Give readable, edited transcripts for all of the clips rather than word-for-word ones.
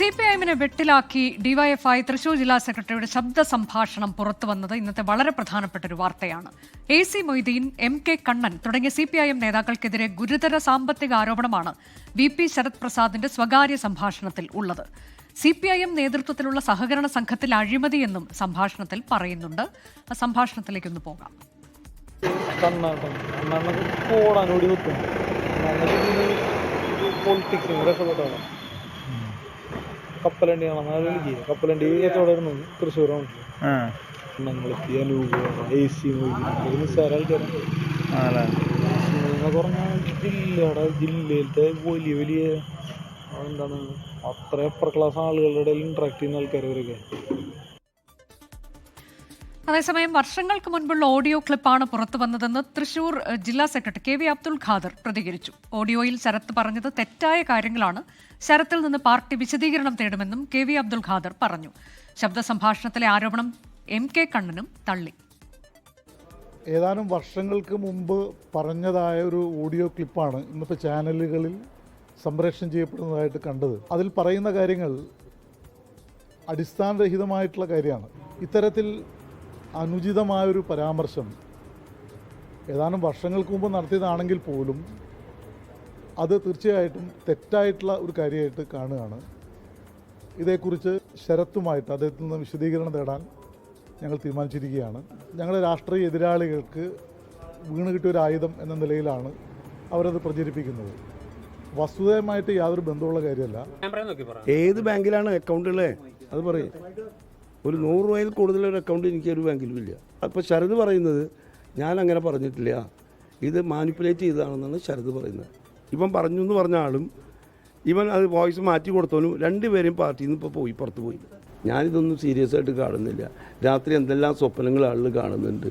CPIഎമ്മിനെ വെട്ടിലാക്കി DYFI Thrissur ജില്ലാ സെക്രട്ടറിയുടെ ശബ്ദ സംഭാഷണം പുറത്തുവന്നത് ഇന്നത്തെ വളരെ പ്രധാനപ്പെട്ട ഒരു വാർത്തയാണ്. AC മൊയ്തീൻ, MK കണ്ണൻ തുടങ്ങിയ CPIഎം നേതാക്കൾക്കെതിരെ ഗുരുതര സാമ്പത്തിക ആരോപണമാണ് VP ശരത് പ്രസാദിന്റെ സ്വകാര്യ സംഭാഷണത്തിൽ ഉള്ളത്. CPIഎം നേതൃത്വത്തിലുള്ള സഹകരണ സംഘത്തിൽ അഴിമതിയെന്നും സംഭാഷണത്തിൽ പറയുന്നുണ്ട്. ആ സംഭാഷണത്തിലേക്കൊന്ന് പോകാം. കപ്പലണ്ടിയാണ് കപ്പലണ്ടി കച്ചവടം തൃശ്ശൂരാണ്. നിസ്സാര ആൾക്കാരെന്ന് പറഞ്ഞാൽ ജില്ലയിലത്തെ വലിയ വലിയ എന്താണ് അത്ര അപ്പർ ക്ലാസ് ആളുകളുടെ ഇടയിൽ ഇന്ററാക്ട് ചെയ്യുന്ന ആൾക്കാരവരൊക്കെ. അതേസമയം വർഷങ്ങൾക്ക് മുൻപുള്ള ഓഡിയോ ക്ലിപ്പാണ് പുറത്തു വന്നതെന്ന് തൃശൂർ ജില്ലാ സെക്രട്ടറി KV അബ്ദുൽ ഖാദർ പ്രതികരിച്ചു. ഓഡിയോയിൽ ശരത്ത് പറഞ്ഞത് തെറ്റായ കാര്യങ്ങളാണ്. ശരത്തിൽ നിന്ന് പാർട്ടി വിശദീകരണം തേടുമെന്നും KV അബ്ദുൽ ഖാദർ പറഞ്ഞു. ശബ്ദ സംഭാഷണത്തിലെ ആരോപണം MK കണ്ണനും തള്ളി. ഏതാനും വർഷങ്ങൾക്ക് മുമ്പ് പറഞ്ഞതായ ഒരു ഓഡിയോ ക്ലിപ്പാണ് ഇന്നത്തെ ചാനലുകളിൽ സംപ്രേഷണം ചെയ്യപ്പെടുന്നതായിട്ട് കണ്ടത്. അതിൽ പറയുന്ന കാര്യങ്ങൾ അടിസ്ഥാനരഹിതമായിട്ടുള്ള കാര്യമാണ്. ഇത്തരത്തിൽ അനുചിതമായൊരു പരാമർശം ഏതാനും വർഷങ്ങൾക്ക് മുമ്പ് നടത്തിയതാണെങ്കിൽ പോലും അത് തീർച്ചയായിട്ടും തെറ്റായിട്ടുള്ള ഒരു കാര്യമായിട്ട് കാണുകയാണ്. ഇതേക്കുറിച്ച് ശരത്തുമായിട്ട് അദ്ദേഹത്തിൽ നിന്ന് വിശദീകരണം തേടാൻ ഞങ്ങൾ തീരുമാനിച്ചിരിക്കുകയാണ്. ഞങ്ങളുടെ രാഷ്ട്രീയ എതിരാളികൾക്ക് വീണ് കിട്ടിയ ഒരു ആയുധം എന്ന നിലയിലാണ് അവരത് പ്രചരിപ്പിക്കുന്നത്. വസ്തുതയുമായിട്ട് യാതൊരു ബന്ധമുള്ള കാര്യമല്ല. ഏത് ബാങ്കിലാണ് അക്കൗണ്ടുള്ളത് അത് പറയും. ഒരു 100 രൂപയിൽ കൂടുതലൊരു അക്കൗണ്ട് എനിക്കൊരു ബാങ്കിലും ഇല്ല. അപ്പോൾ ശരത് പറയുന്നത് ഞാൻ അങ്ങനെ പറഞ്ഞിട്ടില്ല, ഇത് മാനിപ്പുലേറ്റ് ചെയ്തതാണെന്നാണ് ശരത് പറയുന്നത്. ഇവൻ പറഞ്ഞു എന്ന് പറഞ്ഞ ആളും ഇവൻ അത് വോയിസ് മാറ്റി കൊടുത്തവനും രണ്ടുപേരെയും പാർട്ടിയിൽ നിന്ന് ഇപ്പോൾ പുറത്തു പോയി. ഞാനിതൊന്നും സീരിയസ് ആയിട്ട് കാണുന്നില്ല. രാത്രി എന്തെല്ലാം സ്വപ്നങ്ങൾ ആളുകൾ കാണുന്നുണ്ട്.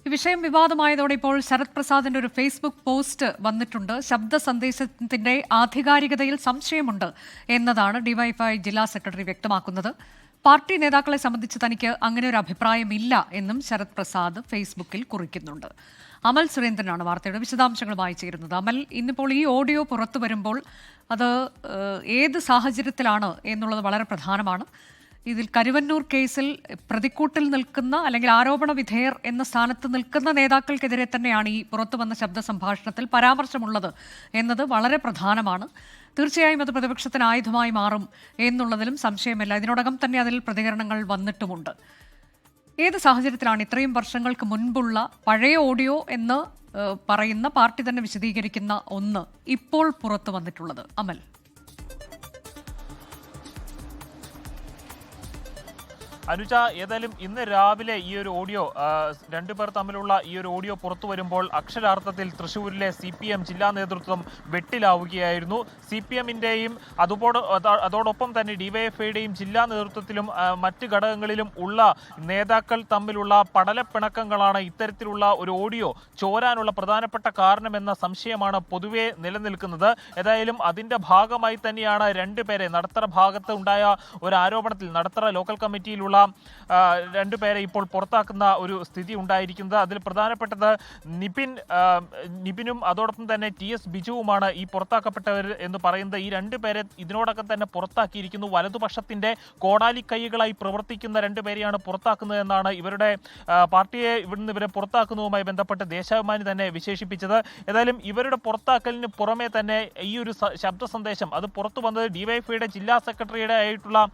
ഈ വിഷയം വിവാദമായതോടെ ഇപ്പോൾ ശരത് പ്രസാദിന്റെ ഒരു ഫേസ്ബുക്ക് പോസ്റ്റ് വന്നിട്ടുണ്ട്. ശബ്ദ സന്ദേശത്തിന്റെ ആധികാരികതയിൽ സംശയമുണ്ട് എന്നതാണ് ഡിവൈഎഫ്ഐ ജില്ലാ സെക്രട്ടറി വ്യക്തമാക്കുന്നത്. പാർട്ടി നേതാക്കളെ സംബന്ധിച്ച് തനിക്ക് അങ്ങനെ ഒരു അഭിപ്രായമില്ല എന്നും ശരത് പ്രസാദ് ഫേസ്ബുക്കിൽ കുറിക്കുന്നുണ്ട്. അമൽ സുരേന്ദ്രനാണ് വാർത്തയുടെ വിശദാംശങ്ങളുമായി ചേരുന്നത്. അമൽ, ഇന്നിപ്പോൾ ഈ ഓഡിയോ പുറത്തു വരുമ്പോൾ അത് ഏത് സാഹചര്യത്തിലാണ് എന്നുള്ളത് വളരെ പ്രധാനമാണ്. ഇതിൽ കരുവന്നൂർ കേസിൽ പ്രതിക്കൂട്ടിൽ നിൽക്കുന്ന അല്ലെങ്കിൽ ആരോപണ വിധേയർ എന്ന സ്ഥാനത്ത് നിൽക്കുന്ന നേതാക്കൾക്കെതിരെ തന്നെയാണ് ഈ പുറത്തു വന്ന ശബ്ദ സംഭാഷണത്തിൽ പരാമർശമുള്ളത് എന്നത് വളരെ പ്രധാനമാണ്. തീർച്ചയായും അത് പ്രതിപക്ഷത്തിന് ആയുധമായി മാറും എന്നുള്ളതിലും സംശയമില്ല. ഇതിനോടകം തന്നെ അതിൽ പ്രതികരണങ്ങൾ വന്നിട്ടുമുണ്ട്. ഏത് സാഹചര്യത്തിലാണ് ഇത്രയും വർഷങ്ങൾക്ക് മുൻപുള്ള പഴയ ഓഡിയോ എന്ന് പറയുന്ന പാർട്ടി തന്നെ വിശദീകരിക്കുന്ന ഒന്ന് ഇപ്പോൾ പുറത്തു വന്നിട്ടുള്ളത്? അമൽ, അനുജ, ഏതായാലും ഇന്ന് രാവിലെ ഈ ഒരു ഓഡിയോ രണ്ടുപേർ തമ്മിലുള്ള ഈ ഒരു ഓഡിയോ പുറത്തു വരുമ്പോൾ അക്ഷരാർത്ഥത്തിൽ തൃശ്ശൂരിലെ CPM ജില്ലാ നേതൃത്വം വെട്ടിലാവുകയായിരുന്നു. CPMന്റെയും അതോടൊപ്പം തന്നെ ഡിവൈഎഫ്ഐയുടെയും ജില്ലാ നേതൃത്വത്തിലും മറ്റ് ഘടകങ്ങളിലും ഉള്ള നേതാക്കൾ തമ്മിലുള്ള പടലപ്പിണക്കങ്ങളാണ് ഇത്തരത്തിലുള്ള ഒരു ഓഡിയോ ചോരാനുള്ള പ്രധാനപ്പെട്ട കാരണമെന്ന സംശയമാണ് പൊതുവെ നിലനിൽക്കുന്നത്. ഏതായാലും അതിന്റെ ഭാഗമായി തന്നെയാണ് രണ്ടുപേരെ നടത്തറ ഭാഗത്ത് ഉണ്ടായ ഒരു ആരോപണത്തിൽ നടത്തറ ലോക്കൽ കമ്മിറ്റിയിലുള്ള രണ്ടുപേരെ ഇപ്പോൾ പുറത്താക്കുന്ന ഒരു സ്ഥിതി ഉണ്ടായിരിക്കുന്നത്. അതിൽ പ്രധാനപ്പെട്ടത് നിപിനും അതോടൊപ്പം തന്നെ TS ബിജുവുമാണ് ഈ പുറത്താക്കപ്പെട്ടവർ എന്ന് പറയുന്നത്. ഈ രണ്ടുപേരെ ഇതിനോടകം തന്നെ പുറത്താക്കിയിരിക്കുന്നു. വലതുപക്ഷത്തിന്റെ കോടാലി കൈകളായി പ്രവർത്തിക്കുന്ന രണ്ടുപേരെയാണ് പുറത്താക്കുന്നത് എന്നാണ് ഇവരുടെ പാർട്ടിയെ ഇവിടുന്ന് ഇവരെ പുറത്താക്കുന്നതുമായി ബന്ധപ്പെട്ട് ദേശാഭിമാനി തന്നെ വിശേഷിപ്പിച്ചത്. ഏതായാലും ഇവരുടെ പുറത്താക്കലിന് പുറമെ തന്നെ ഈ ഒരു ശബ്ദ സന്ദേശം അത് പുറത്തു വന്നത് ഡിവൈഎഫ്ഐയുടെ ജില്ലാ സെക്രട്ടറിയുടെ ആയിട്ടുള്ള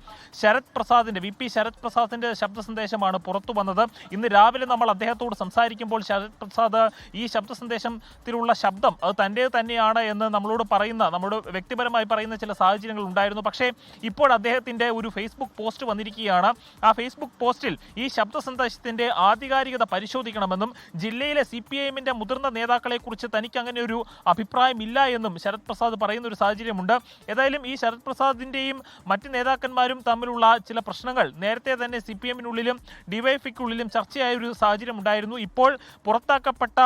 ശരത് പ്രസാദിന്റെ VP ശരത് പ്രസാദിന്റെ ശബ്ദ സന്ദേശമാണ് പുറത്തു വന്നത്. ഇന്ന് രാവിലെ നമ്മൾ അദ്ദേഹത്തോട് സംസാരിക്കുമ്പോൾ ശരത് പ്രസാദ് ഈ ശബ്ദ സന്ദേശത്തിലുള്ള ശബ്ദം അത് തൻ്റെ തന്നെയാണ് എന്ന് നമ്മളോട് വ്യക്തിപരമായി പറയുന്ന ചില സാഹചര്യങ്ങൾ ഉണ്ടായിരുന്നു. പക്ഷേ ഇപ്പോൾ അദ്ദേഹത്തിന്റെ ഒരു ഫേസ്ബുക്ക് പോസ്റ്റ് വന്നിരിക്കുകയാണ്. ആ ഫേസ്ബുക്ക് പോസ്റ്റിൽ ഈ ശബ്ദ സന്ദേശത്തിന്റെ ആധികാരികത പരിശോധിക്കണമെന്നും ജില്ലയിലെ CPIഎമ്മിന്റെ മുതിർന്ന നേതാക്കളെ കുറിച്ച് തനിക്ക് അങ്ങനെ ഒരു അഭിപ്രായമില്ല എന്നും ശരത് പ്രസാദ് പറയുന്ന ഒരു സാഹചര്യമുണ്ട്. ഏതായാലും ഈ ശരത് പ്രസാദിന്റെയും മറ്റ് നേതാക്കന്മാരും തമ്മിലുള്ള ചില പ്രശ്നങ്ങൾ നേരത്തെ തന്നെ CPMനുള്ളിലും ഡിവൈഎഫ്ഐക്കുള്ളിലും ചർച്ചയായ ഒരു സാഹചര്യം ഉണ്ടായിരുന്നു. ഇപ്പോൾ പുറത്താക്കപ്പെട്ട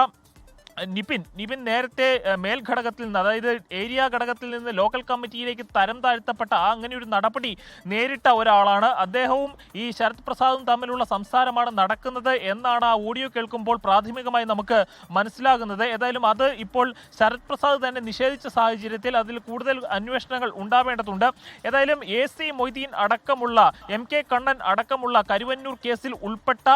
നിപിൻ നേരത്തെ മേൽഘടകത്തിൽ നിന്ന്, അതായത് ഏരിയ ഘടകത്തിൽ നിന്ന് ലോക്കൽ കമ്മിറ്റിയിലേക്ക് തരം താഴ്ത്തപ്പെട്ട അങ്ങനെ ഒരു നടപടി നേരിട്ട ഒരാളാണ്. അദ്ദേഹവും ഈ ശരത് പ്രസാദും തമ്മിലുള്ള സംസാരമാണ് നടക്കുന്നത് എന്നാണ് ആ ഓഡിയോ കേൾക്കുമ്പോൾ പ്രാഥമികമായി നമുക്ക് മനസ്സിലാകുന്നത്. ഏതായാലും അത് ഇപ്പോൾ ശരത് പ്രസാദ് തന്നെ നിഷേധിച്ച സാഹചര്യത്തിൽ അതിൽ കൂടുതൽ അന്വേഷണങ്ങൾ ഉണ്ടാവേണ്ടതുണ്ട്. ഏതായാലും AC മൊയ്തീൻ അടക്കമുള്ള MK കണ്ണൻ അടക്കമുള്ള കരുവന്നൂർ കേസിൽ ഉൾപ്പെട്ട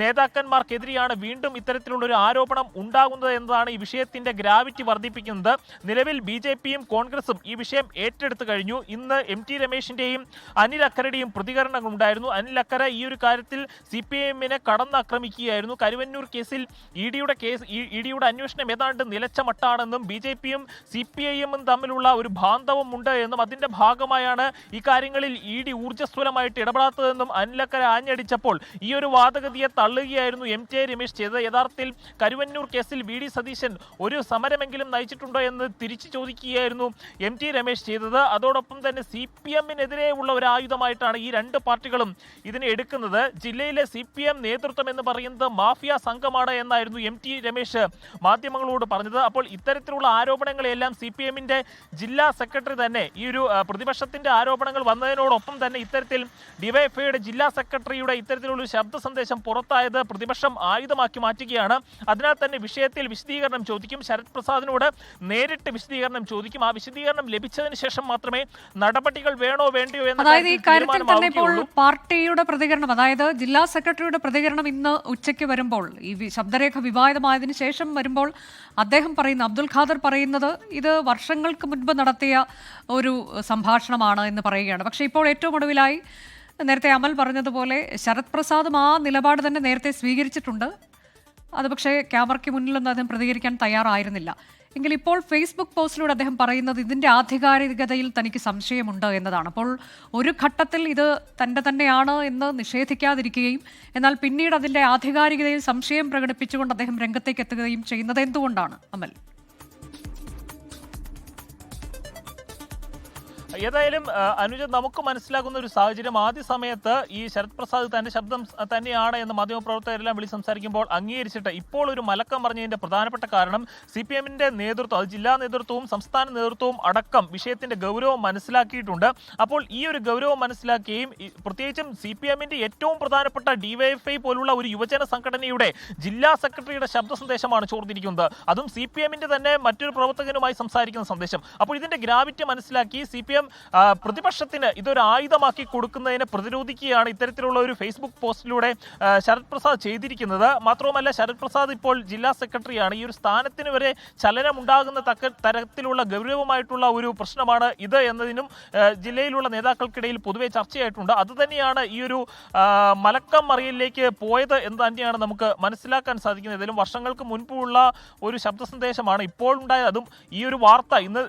നേതാക്കന്മാർക്കെതിരെയാണ് വീണ്ടും ഇത്തരത്തിലുള്ള ഒരു ആരോപണം ഉണ്ടാകുന്നത് എന്നതാണ് ഈ വിഷയത്തിന്റെ ഗ്രാവിറ്റി വർദ്ധിപ്പിക്കുന്നത്. നിലവിൽ BJPയും കോൺഗ്രസും ഈ വിഷയം ഏറ്റെടുത്തു കഴിഞ്ഞു. ഇന്ന് MT രമേശിന്റെയും അനിൽ അക്കരയുടെയും പ്രതികരണങ്ങൾ ഉണ്ടായിരുന്നു. അനിൽ അക്കര ഈ ഒരു കാര്യത്തിൽ CPIMനെ കടന്നാക്രമിക്കുകയായിരുന്നു. കരുവന്നൂർ കേസിൽ ഇഡിയുടെ അന്വേഷണം ഏതാണ്ട് നിലച്ച മട്ടാണെന്നും BJPയും CPIMും തമ്മിലുള്ള ഒരു ബാന്ധവമുണ്ട് എന്നും അതിന്റെ ഭാഗമായാണ് ഈ കാര്യങ്ങളിൽ ED ഊർജ്ജസ്വലമായിട്ട് ഇടപെടാത്തതെന്നും അനിൽ അക്കര ആഞ്ഞടിച്ചപ്പോൾ ഈ ഒരു വാദഗതിയെ തള്ളുകയായിരുന്നു MT രമേശ് ചെയ്തത്. യഥാർത്ഥത്തിൽ കരുവന്നൂർ കേസിൽ VD സതീശൻ ഒരു സമരമെങ്കിലും നയിച്ചിട്ടുണ്ടോ എന്ന് തിരിച്ചു ചോദിക്കുകയായിരുന്നു MT രമേശ് ചെയ്തത്. അതോടൊപ്പം തന്നെ CPIMനെതിരെയുള്ള ഒരു ആയുധമായിട്ടാണ് ഈ രണ്ട് പാർട്ടികളും ഇതിനെ എടുക്കുന്നത്. ജില്ലയിലെ CPIM നേതൃത്വം എന്ന് പറയുന്നത് മാഫിയ സംഘമാണ് എന്നായിരുന്നു MT രമേശ് മാധ്യമങ്ങളോട് പറഞ്ഞത്. അപ്പോൾ ഇത്തരത്തിലുള്ള ആരോപണങ്ങളെല്ലാം CPIMന്റെ ജില്ലാ സെക്രട്ടറി തന്നെ ഈ ഒരു പ്രതിപക്ഷത്തിന്റെ ആരോപണങ്ങൾ വന്നതിനോടൊപ്പം തന്നെ ഇത്തരത്തിൽ ഡിവൈഎഫ്ഐയുടെ ജില്ലാ സെക്രട്ടറിയുടെ ഇത്തരത്തിലുള്ള ഒരു ശബ്ദ സന്ദേശം പുറത്തായത് പ്രതിപക്ഷം ആയുധമാക്കി മാറ്റുകയാണ്. അതിനാൽ തന്നെ വിഷയത്തിൽ വിശദീകരണം ചോദിക്കും. ശരത് പ്രസാദിനോട് നേരിട്ട് വിശദീകരണം ചോദിക്കും. ആ വിശദീകരണം ലഭിച്ചതിന് ശേഷം മാത്രമേ നടപടികൾ വേണോ വേണ്ടയോ എന്ന അതായത് ഈ കാര്യത്തിൽ തന്നെ ഇപ്പോൾ പാർട്ടിയുടെ പ്രതികരണം, അതായത് ജില്ലാ സെക്രട്ടറിയുടെ പ്രതികരണം ഇന്ന് ഉച്ചയ്ക്ക് വരുമ്പോൾ, ഈ ശബ്ദരേഖ വിവാദമായതിനു ശേഷം വരുമ്പോൾ അദ്ദേഹം പറയുന്ന അബ്ദുൽ ഖാദർ പറയുന്നത് ഇത് വർഷങ്ങൾക്ക് മുൻപ് നടത്തിയ ഒരു സംഭാഷണമാണ് എന്ന് പറയുകയാണ്. പക്ഷേ ഇപ്പോൾ ഏറ്റവും ഒടുവിലായി നേരത്തെ അമൽ പറഞ്ഞതുപോലെ ശരത് പ്രസാദും ആ നിലപാട് തന്നെ നേരത്തെ സ്വീകരിച്ചിട്ടുണ്ട്. അത് പക്ഷേ ക്യാമറയ്ക്ക് മുന്നിലൊന്നും അദ്ദേഹം പ്രതികരിക്കാൻ തയ്യാറായിരുന്നില്ല. എങ്കിൽ ഇപ്പോൾ ഫേസ്ബുക്ക് പോസ്റ്റിലൂടെ അദ്ദേഹം പറയുന്നത് ഇതിൻ്റെ ആധികാരികതയിൽ തനിക്ക് സംശയമുണ്ട് എന്നതാണ്. അപ്പോൾ ഒരു ഘട്ടത്തിൽ ഇത് തൻ്റെ തന്നെയാണ് എന്ന് നിഷേധിക്കാതിരിക്കുകയും എന്നാൽ പിന്നീട് അതിൻ്റെ ആധികാരികതയിൽ സംശയം പ്രകടിപ്പിച്ചുകൊണ്ട് അദ്ദേഹം രംഗത്തേക്ക് എത്തുകയും ചെയ്യുന്നത് എന്തുകൊണ്ടാണ് അമൽ? ഏതായാലും അനുജ, നമുക്ക് മനസ്സിലാകുന്ന ഒരു സാഹചര്യം, ആദ്യ സമയത്ത് ഈ ശരത് പ്രസാദ് തന്റെ ശബ്ദം തന്നെയാണ് എന്ന് മാധ്യമപ്രവർത്തകരെല്ലാം വിളി സംസാരിക്കുമ്പോൾ അംഗീകരിച്ചിട്ട് ഇപ്പോൾ ഒരു മലക്കം പറഞ്ഞതിന്റെ പ്രധാനപ്പെട്ട കാരണം CPIMന്റെ നേതൃത്വം, അത് ജില്ലാ നേതൃത്വവും സംസ്ഥാന നേതൃത്വവും അടക്കം വിഷയത്തിന്റെ ഗൗരവം മനസ്സിലാക്കിയിട്ടുണ്ട്. അപ്പോൾ ഈ ഒരു ഗൗരവം മനസ്സിലാക്കുകയും പ്രത്യേകിച്ചും CPIMന്റെ ഏറ്റവും പ്രധാനപ്പെട്ട DYFI പോലുള്ള ഒരു യുവജന സംഘടനയുടെ ജില്ലാ സെക്രട്ടറിയുടെ ശബ്ദ സന്ദേശമാണ് ചോർന്നിരിക്കുന്നത്. അതും CPIMന്റെ തന്നെ മറ്റൊരു പ്രവർത്തകനുമായി സംസാരിക്കുന്ന സന്ദേശം. അപ്പോൾ ഇതിന്റെ ഗ്രാവിറ്റി മനസ്സിലാക്കി CPIM പ്രതിപക്ഷത്തിന് ഇതൊരു ആയുധമാക്കി കൊടുക്കുന്നതിനെ പ്രതിരോധിക്കുകയാണ് ഇത്തരത്തിലുള്ള ഒരു ഫേസ്ബുക്ക് പോസ്റ്റിലൂടെ ശരത് പ്രസാദ് ചെയ്തിരിക്കുന്നത്. മാത്രവുമല്ല, ശരത് പ്രസാദ് ഇപ്പോൾ ജില്ലാ സെക്രട്ടറിയാണ്. ഈ ഒരു സ്ഥാനത്തിന് വരെ ചലനമുണ്ടാകുന്ന തരത്തിലുള്ള ഗൗരവമായിട്ടുള്ള ഒരു പ്രശ്നമാണ് ഇത് എന്നതിനും ജില്ലയിലുള്ള നേതാക്കൾക്കിടയിൽ പൊതുവെ ചർച്ചയായിട്ടുണ്ട്. അതുതന്നെയാണ് ഈ ഒരു മലക്കം മറിയലിലേക്ക് പോയത് എന്ന് തന്നെയാണ് നമുക്ക് മനസ്സിലാക്കാൻ സാധിക്കുന്നത്. ഇതിലും വർഷങ്ങൾക്ക് മുൻപുള്ള ഒരു ശബ്ദ സന്ദേശമാണ് ഇപ്പോൾ ഉണ്ടായത്. അതും ഈ ഒരു വാർത്ത ഇന്ന്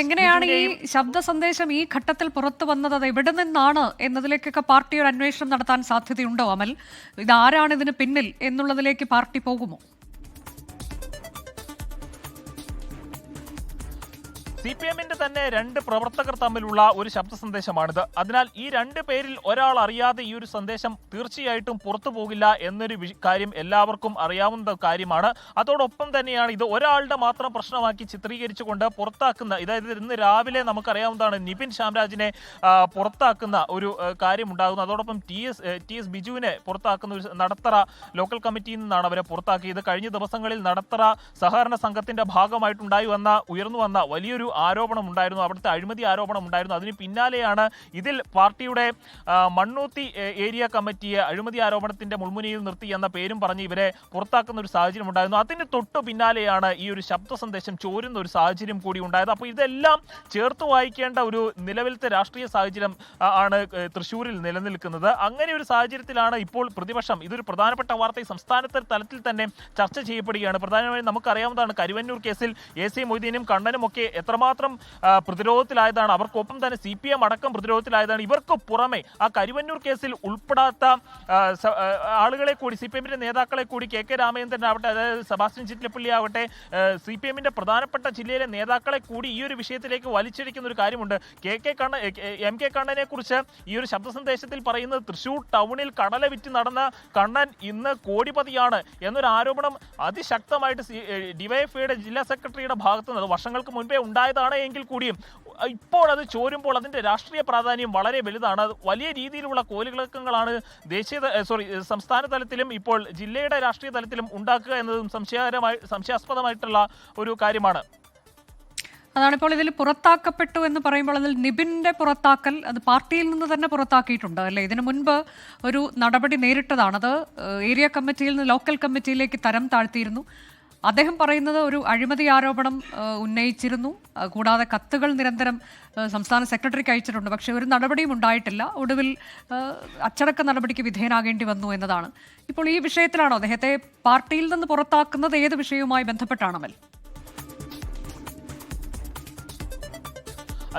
എങ്ങനെയാണ് ഈ ശബ്ദ സന്ദേശം ഈ ഘട്ടത്തിൽ പുറത്തു വന്നത്, അത് എവിടെ നിന്നാണ് എന്നതിലേക്കൊക്കെ പാർട്ടി ഒരു അന്വേഷണം നടത്താൻ സാധ്യതയുണ്ടോ അമൽ? ഇതാരാണ് ഇതിന് പിന്നിൽ എന്നുള്ളതിലേക്ക് പാർട്ടി പോകുമോ? CPIMന്റെ തന്നെ രണ്ട് പ്രവർത്തകർ തമ്മിലുള്ള ഒരു ശബ്ദ സന്ദേശമാണിത്. അതിനാൽ ഈ രണ്ട് പേരിൽ ഒരാൾ അറിയാതെ ഈ ഒരു സന്ദേശം തീർച്ചയായിട്ടും പുറത്തു പോകില്ല എന്നൊരു കാര്യം എല്ലാവർക്കും അറിയാവുന്ന കാര്യമാണ്. അതോടൊപ്പം തന്നെയാണ് ഇത് ഒരാളുടെ മാത്രം പ്രശ്നമാക്കി ചിത്രീകരിച്ചുകൊണ്ട് പുറത്താക്കുന്ന, അതായത് ഇന്ന് രാവിലെ നമുക്കറിയാവുന്നതാണ് നിപിൻ ശാംരാജിനെ പുറത്താക്കുന്ന ഒരു കാര്യം ഉണ്ടാകുന്നു. അതോടൊപ്പം TS ബിജുവിനെ പുറത്താക്കുന്ന ഒരു നടത്തറ ലോക്കൽ കമ്മിറ്റിയിൽ നിന്നാണ് അവരെ പുറത്താക്കിയത്. കഴിഞ്ഞ ദിവസങ്ങളിൽ നടത്തറ സഹകരണ സംഘത്തിന്റെ ഉയർന്നു വന്ന വലിയൊരു ആരോപണം ഉണ്ടായിരുന്നു, അവിടുത്തെ അഴിമതി ആരോപണം ഉണ്ടായിരുന്നു. അതിന് പിന്നാലെയാണ് ഇതിൽ പാർട്ടിയുടെ മണ്ണൂത്തി ഏരിയ കമ്മിറ്റിയെ അഴിമതി ആരോപണത്തിന്റെ മുൾമുനയിൽ നിർത്തി എന്ന പേരും പറഞ്ഞ് ഇവരെ പുറത്താക്കുന്ന ഒരു സാഹചര്യം ഉണ്ടായിരുന്നു. അതിന് തൊട്ടു പിന്നാലെയാണ് ഈ ഒരു ശബ്ദ സന്ദേശം ചോരുന്ന ഒരു സാഹചര്യം കൂടി ഉണ്ടായത്. അപ്പോൾ ഇതെല്ലാം ചേർത്ത് വായിക്കേണ്ട ഒരു നിലവിലത്തെ രാഷ്ട്രീയ സാഹചര്യം ആണ് തൃശ്ശൂരിൽ നിലനിൽക്കുന്നത്. അങ്ങനെ ഒരു സാഹചര്യത്തിലാണ് ഇപ്പോൾ പ്രതിപക്ഷം, ഇതൊരു പ്രധാനപ്പെട്ട വാർത്ത സംസ്ഥാനത്തെ തലത്തിൽ തന്നെ ചർച്ച ചെയ്യപ്പെടുകയാണ്. പ്രധാനമായും നമുക്കറിയാവുന്നതാണ് കരുവന്നൂർ കേസിൽ AC മൊയ്തീനും കണ്ണനും ഒക്കെ എത്രമാത്രം എത്രമാത്രം പ്രതിരോധത്തിലായതാണ്. അവർക്കൊപ്പം തന്നെ CPM അടക്കം പ്രതിരോധത്തിലായതാണ്. ഇവർക്ക് പുറമെ ആ കരുവന്നൂർ കേസിൽ ഉൾപ്പെടാത്ത ആളുകളെ കൂടി, CPM-ന്റെ നേതാക്കളെ കൂടി, KK രാമചന്ദ്രൻ ആവട്ടെ, അതായത് സെബാസ്റ്റ്യൻ ചിറ്റലപ്പള്ളി ആവട്ടെ, CPM-ന്റെ പ്രധാനപ്പെട്ട ജില്ലയിലെ നേതാക്കളെ കൂടി ഈ ഒരു വിഷയത്തിലേക്ക് വലിച്ചിരിക്കുന്ന ഒരു കാര്യമുണ്ട്. MK കണ്ണനെ കുറിച്ച് ഈ ഒരു ശബ്ദ സന്ദേശത്തിൽ പറയുന്നത് തൃശൂർ ടൗണിൽ കടല വിറ്റ് നടന്ന കണ്ണൻ ഇന്ന് കോടിപതിയാണ് എന്നൊരു ആരോപണം അതിശക്തമായിട്ട് ഡിവൈഎഫ്ഐയുടെ ജില്ലാ സെക്രട്ടറിയുടെ ഭാഗത്ത് നിന്ന് വർഷങ്ങൾക്ക് മുൻപേ ഉണ്ടായതാണ് എങ്കിൽ കൂടിയും ഇപ്പോൾ അത് ചോരുമ്പോൾ അതിന്റെ രാഷ്ട്രീയ പ്രാധാന്യം വളരെ വലുതാണ്. വലിയ രീതിയിലുള്ള കോലുകളക്കങ്ങളാണ് സംസ്ഥാന തലത്തിലും ഇപ്പോൾ ജില്ലയുടെ രാഷ്ട്രീയ തലത്തിലും ഉണ്ടാക്കുക എന്നതും സംശയാസ്പദമായിട്ടുള്ള ഒരു കാര്യമാണ്. അതാണിപ്പോൾ ഇതിൽ പുറത്താക്കപ്പെട്ടു എന്ന് പറയുമ്പോൾ അതിൽ നിബിന്റെ പുറത്താക്കൽ അത് പാർട്ടിയിൽ നിന്ന് തന്നെ പുറത്താക്കിയിട്ടുണ്ട് അല്ലേ? ഇതിനു മുൻപ് ഒരു നടപടി നേരിട്ടതാണ്. അത് ഏരിയ കമ്മിറ്റിയിൽ നിന്ന് ലോക്കൽ കമ്മിറ്റിയിലേക്ക് തരം താഴ്ത്തിയിരുന്നു. അദ്ദേഹം പറയുന്നത് ഒരു അഴിമതി ആരോപണം ഉന്നയിച്ചിരുന്നു. കൂടാതെ കത്തുകൾ നിരന്തരം സംസ്ഥാന സെക്രട്ടറിക്ക് അയച്ചിട്ടുണ്ട്. പക്ഷേ ഒരു നടപടിയും ഉണ്ടായിട്ടില്ല. ഒടുവിൽ അച്ചടക്ക നടപടിക്ക് വിധേയനാകേണ്ടി വന്നു എന്നതാണ്. ഇപ്പോൾ ഈ വിഷയത്തിലാണോ അദ്ദേഹത്തെ പാർട്ടിയിൽ നിന്ന് പുറത്താക്കുന്നത്? ഏത് വിഷയവുമായി ബന്ധപ്പെട്ടാണ്?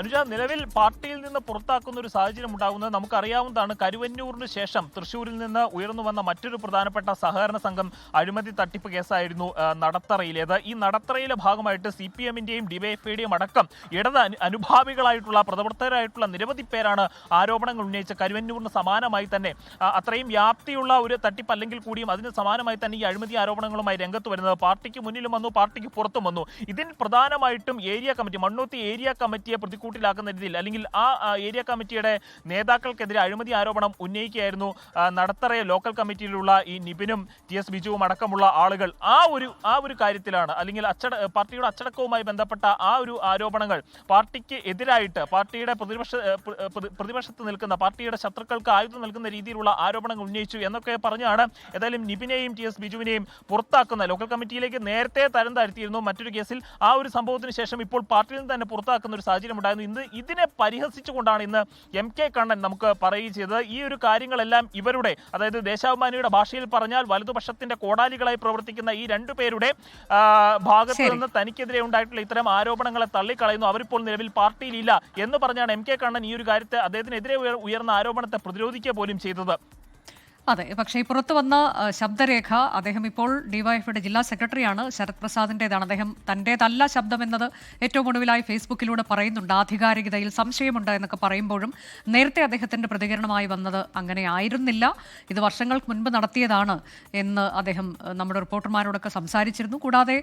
അനുജ, നിലവിൽ പാർട്ടിയിൽ നിന്ന് പുറത്താക്കുന്ന ഒരു സാഹചര്യം ഉണ്ടാകുന്നത് നമുക്കറിയാവുന്നതാണ്. കരുവന്നൂരിന് ശേഷം തൃശ്ശൂരിൽ നിന്ന് ഉയർന്നു വന്ന മറ്റൊരു പ്രധാനപ്പെട്ട സഹകരണ സംഘം അഴിമതി തട്ടിപ്പ് കേസായിരുന്നു നടത്തറയിലേത്. ഈ നടത്തറയിലെ ഭാഗമായിട്ട് CPM-ന്റെയും ഡിവൈഎഫ്ഐയുടെയും അടക്കം ഇടത് അനുഭാവികളായിട്ടുള്ള പ്രവർത്തകരായിട്ടുള്ള നിരവധി പേരാണ് ആരോപണങ്ങൾ ഉന്നയിച്ച കരുവന്നൂരിന് സമാനമായി തന്നെ അത്രയും വ്യാപ്തിയുള്ള ഒരു തട്ടിപ്പ് അല്ലെങ്കിൽ കൂടിയും അതിന് സമാനമായി തന്നെ ഈ അഴിമതി ആരോപണങ്ങളുമായി രംഗത്ത് വരുന്നത് പാർട്ടിക്ക് മുന്നിലും വന്നു, പാർട്ടിക്ക് പുറത്തും വന്നു. ഇതിൽ പ്രധാനമായിട്ടും ഏരിയ കമ്മിറ്റി, മണ്ണുത്തി ഏരിയ കമ്മിറ്റിയെ കൂട്ടിലാക്കുന്ന രീതിയിൽ അല്ലെങ്കിൽ ആ ഏരിയ കമ്മിറ്റിയുടെ നേതാക്കൾക്കെതിരെ അഴിമതി ആരോപണം ഉന്നയിക്കുകയായിരുന്നു നടത്തറയ ലോക്കൽ കമ്മിറ്റിയിലുള്ള ഈ നിബിനും TS ബിജുവും അടക്കമുള്ള ആളുകൾ. ആ ഒരു കാര്യത്തിലാണ് അല്ലെങ്കിൽ പാർട്ടിയുടെ അച്ചടക്കവുമായി ബന്ധപ്പെട്ട ആ ഒരു ആരോപണങ്ങൾ പാർട്ടിക്ക് എതിരായിട്ട് പാർട്ടിയുടെ പ്രതിപക്ഷത്ത് നിൽക്കുന്ന പാർട്ടിയുടെ ശത്രുക്കൾക്ക് ആയുധം നൽകുന്ന രീതിയിലുള്ള ആരോപണങ്ങൾ ഉന്നയിച്ചു എന്നൊക്കെ പറഞ്ഞാണ് ഏതായാലും നിബിനെയും TS ബിജുവിനെയും പുറത്താക്കുന്ന ലോക്കൽ കമ്മിറ്റിയിലേക്ക് നേരത്തെ തരം താഴ്ത്തിയിരുന്നു. മറ്റൊരു കേസിൽ ആ ഒരു സംഭവത്തിന് ശേഷം ഇപ്പോൾ പാർട്ടിയിൽ നിന്ന് തന്നെ പുറത്താക്കുന്ന ഒരു സാഹചര്യം ഉണ്ടായിരുന്നു. ഇതിനെ പരിഹസിച്ചുകൊണ്ടാണ് ഇന്ന് MK കണ്ണൻ നമുക്ക് പറയുകയും ചെയ്തത്. ഈ ഒരു കാര്യങ്ങളെല്ലാം ഇവരുടെ, അതായത് ദേശാഭിമാനിയുടെ ഭാഷയിൽ പറഞ്ഞാൽ വലതുപക്ഷത്തിന്റെ കോടാലികളായി പ്രവർത്തിക്കുന്ന ഈ രണ്ടുപേരുടെ ഭാഗത്ത് നിന്ന് തനിക്കെതിരെ ഉണ്ടായിട്ടുള്ള ഇത്തരം ആരോപണങ്ങളെ തള്ളിക്കളയുന്നു. അവരിപ്പോൾ നിലവിൽ പാർട്ടിയിലില്ല എന്ന് പറഞ്ഞാണ് MK കണ്ണൻ ഈ ഒരു കാര്യത്തെ, അദ്ദേഹത്തിനെതിരെ ഉയർന്ന ആരോപണത്തെ പ്രതിരോധിക്കുക പോലും ചെയ്തത്. അതെ, പക്ഷേ ഈ പുറത്തു വന്ന ശബ്ദരേഖ അദ്ദേഹം ഇപ്പോൾ ഡിവൈഎഫ്ഐയുടെ ജില്ലാ സെക്രട്ടറിയാണ്, ശരത് പ്രസാദിൻ്റെതാണ്. അദ്ദേഹം തൻ്റേതല്ല ശബ്ദമെന്നത് ഏറ്റവും ഒടുവിലായി ഫേസ്ബുക്കിലൂടെ പറയുന്നുണ്ട്. ആധികാരികതയിൽ സംശയമുണ്ട് എന്നൊക്കെ പറയുമ്പോഴും നേരത്തെ അദ്ദേഹത്തിൻ്റെ പ്രതികരണമായി വന്നത് അങ്ങനെ ആയിരുന്നില്ല, ഇത് വർഷങ്ങൾക്ക് മുൻപ് നടത്തിയതാണ് എന്ന് അദ്ദേഹം നമ്മുടെ റിപ്പോർട്ടർമാരോടൊക്കെ സംസാരിച്ചിരുന്നു. കൂടാതെ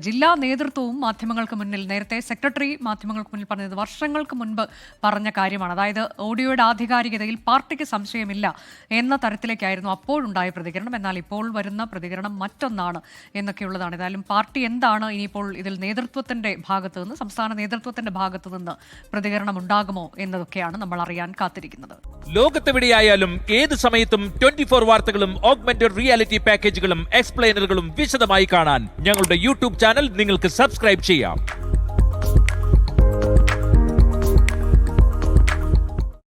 ജില്ലാ നേതൃത്വവും മാധ്യമങ്ങൾക്ക് മുന്നിൽ, നേരത്തെ സെക്രട്ടറി മാധ്യമങ്ങൾക്ക് മുന്നിൽ പറഞ്ഞത് വർഷങ്ങൾക്ക് മുൻപ് പറഞ്ഞ കാര്യമാണ്. അതായത് ഓഡിയോയുടെ ആധികാരികതയിൽ പാർട്ടിക്ക് സംശയമില്ല എന്ന തരത്തിൽ ായിരുന്നു അപ്പോഴുണ്ടായ പ്രതികരണം. എന്നാൽ ഇപ്പോൾ വരുന്ന പ്രതികരണം മറ്റൊന്നാണ് എന്നൊക്കെയുള്ളതാണ്. ഏതായാലും പാർട്ടി എന്താണ് ഇനിയിപ്പോൾ ഇതിൽ നേതൃത്വത്തിന്റെ ഭാഗത്തു നിന്ന്, സംസ്ഥാന നേതൃത്വത്തിന്റെ ഭാഗത്തു നിന്ന് പ്രതികരണം ഉണ്ടാകുമോ എന്നതൊക്കെയാണ് നമ്മൾ അറിയാൻ കാത്തിരിക്കുന്നത്. ലോകത്തെവിടെയായാലും ഏത് സമയത്തും 24 വാർത്തകളും ഓഗ്മെന്റഡ് റിയാലിറ്റി പാക്കേജുകളും എക്സ്പ്ലെയിനറുകളും വിശദമായി കാണാൻ ഞങ്ങളുടെ YouTube ചാനൽ നിങ്ങൾക്ക് സബ്സ്ക്രൈബ് ചെയ്യാം.